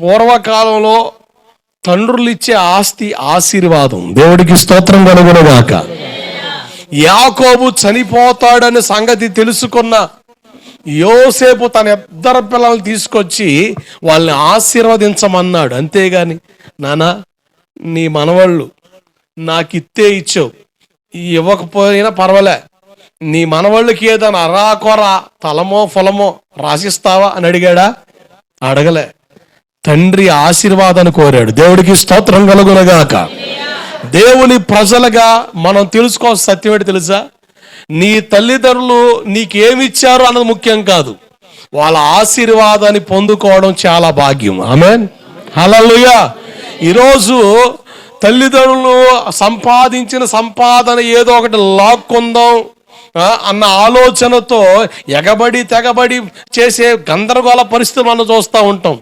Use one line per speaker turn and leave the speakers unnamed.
పూర్వకాలంలో తండ్రులు ఇచ్చే ఆస్తి ఆశీర్వాదం. దేవుడికి స్తోత్రం కలుగునుగాక. యాకోబు చనిపోతాడనే సంగతి తెలుసుకున్న యోసేపు తన ఇద్దరు పిల్లల్ని తీసుకొచ్చి వాళ్ళని ఆశీర్వదించమన్నాడు. అంతేగాని నానా నీ మనవాళ్ళు నాకు ఇత్తే ఇచ్చావు, ఇవ్వకపోయినా పర్వాలే, నీ మనవాళ్ళకి ఏదైనా అరాకొర తలమో ఫలమో రాసిస్తావా అని అడిగాడా? అడగలే. తండ్రి ఆశీర్వాదాన్ని కోరాడు. దేవుడికి స్తోత్రం కలుగునుగాక. దేవుని ప్రజలుగా మనం తెలుసుకోవాల్సిన సత్యం ఏంటి తెలుసా? నీ తల్లిదండ్రులు నీకేమిచ్చారు అన్నది ముఖ్యం కాదు, వాళ్ళ ఆశీర్వాదాన్ని పొందుకోవడం చాలా భాగ్యం. ఆమేన్, హల్లెలూయా. ఈరోజు తల్లిదండ్రులు సంపాదించిన సంపాదన ఏదో ఒకటి లాక్కుందాం అన్న ఆలోచనతో ఎగబడి తెగబడి చేసే గందరగోళ పరిస్థితులు మనం చూస్తూ ఉంటాం.